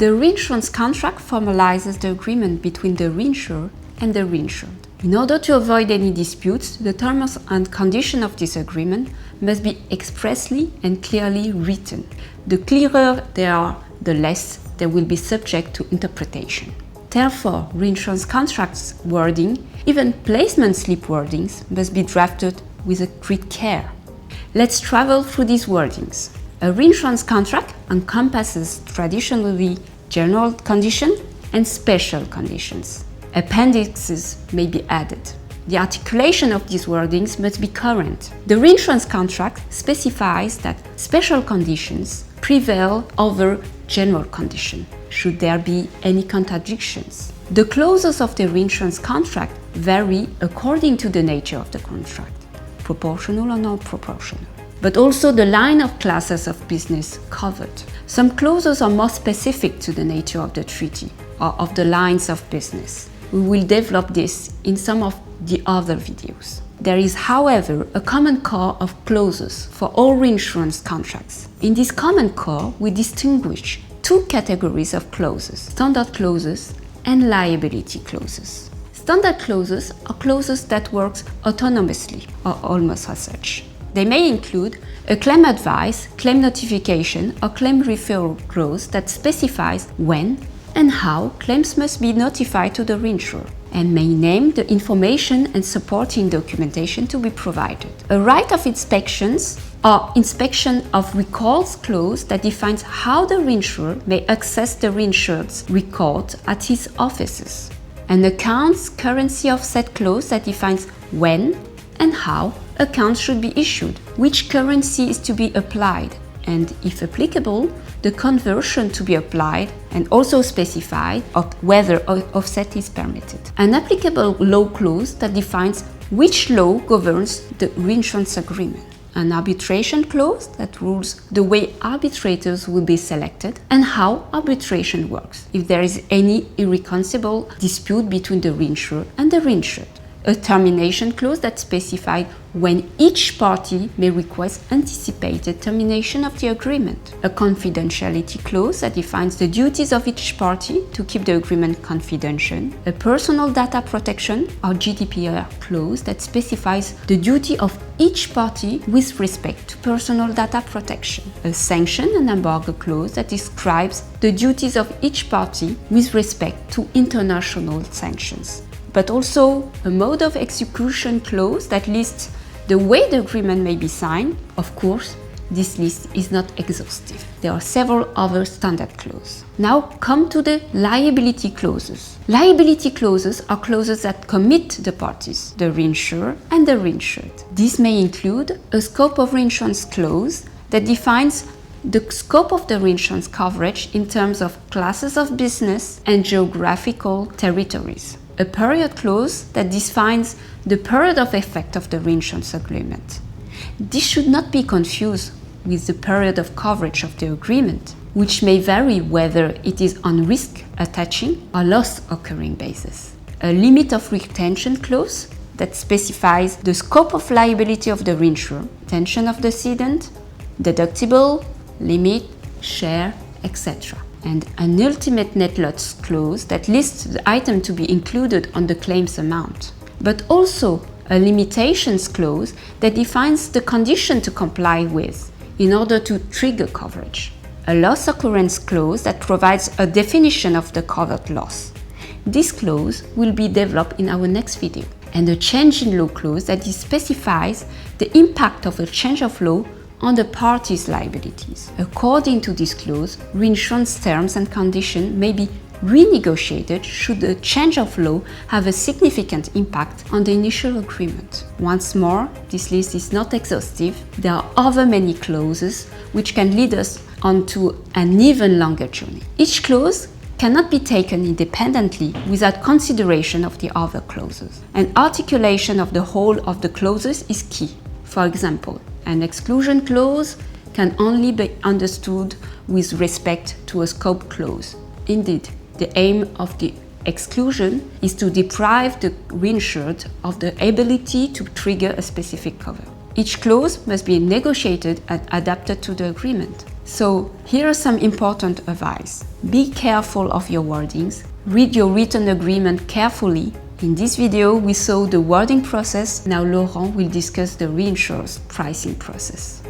The reinsurance contract formalizes the agreement between the reinsurer and the reinsured. In order to avoid any disputes, the terms and conditions of this agreement must be expressly and clearly written. The clearer they are, the less they will be subject to interpretation. Therefore, reinsurance contracts wording, even placement slip wordings, must be drafted with great care. Let's travel through these wordings. A reinsurance contract encompasses traditionally general conditions and special conditions. Appendixes may be added. The articulation of these wordings must be current. The reinsurance contract specifies that special conditions prevail over general conditions, should there be any contradictions. The clauses of the reinsurance contract vary according to the nature of the contract, proportional or non-proportional, but also the line of classes of business covered. Some clauses are more specific to the nature of the treaty or of the lines of business. We will develop this in some of the other videos. There is, however, a common core of clauses for all reinsurance contracts. In this common core, we distinguish two categories of clauses: standard clauses and liability clauses. Standard clauses are clauses that work autonomously or almost as such. They may include a claim advice, claim notification, or claim referral clause that specifies when and how claims must be notified to the reinsurer, and may name the information and supporting documentation to be provided. A right of inspections or inspection of records clause that defines how the reinsurer may access the reinsured's record at his offices. An accounts currency offset clause that defines when and how accounts should be issued, which currency is to be applied, and, if applicable, the conversion to be applied, and also specify whether offset is permitted. An applicable law clause that defines which law governs the reinsurance agreement. An arbitration clause that rules the way arbitrators will be selected and how arbitration works, if there is any irreconcilable dispute between the reinsurer and the reinsured. A termination clause that specifies when each party may request anticipated termination of the agreement. A confidentiality clause that defines the duties of each party to keep the agreement confidential. A personal data protection or GDPR clause that specifies the duty of each party with respect to personal data protection. A sanction and embargo clause that describes the duties of each party with respect to international sanctions. But also a mode of execution clause that lists the way the agreement may be signed. Of course, this list is not exhaustive. There are several other standard clauses. Now come to the liability clauses. Liability clauses are clauses that commit the parties, the reinsurer and the reinsured. These may include a scope of reinsurance clause that defines the scope of the reinsurance coverage in terms of classes of business and geographical territories. A period clause that defines the period of effect of the reinsurance agreement. This should not be confused with the period of coverage of the agreement, which may vary whether it is on risk attaching or loss occurring basis. A limit of retention clause that specifies the scope of liability of the reinsurer, retention of the cedent, deductible, limit, share, etc. And an ultimate net loss clause that lists the item to be included on the claims amount, but also a limitations clause that defines the condition to comply with in order to trigger coverage. A loss occurrence clause that provides a definition of the covered loss. This clause will be developed in our next video. And a change in law clause that specifies the impact of a change of law on the parties' liabilities. According to this clause, reinsurance terms and conditions may be renegotiated should the change of law have a significant impact on the initial agreement. Once more, this list is not exhaustive. There are other many clauses which can lead us onto an even longer journey. Each clause cannot be taken independently without consideration of the other clauses. An articulation of the whole of the clauses is key. For example, an exclusion clause can only be understood with respect to a scope clause. Indeed, the aim of the exclusion is to deprive the reinsured of the ability to trigger a specific cover. Each clause must be negotiated and adapted to the agreement. So here are some important advice. Be careful of your wordings. Read your written agreement carefully. In this video, we saw the wording process. Now Laurent will discuss the reinsurer's pricing process.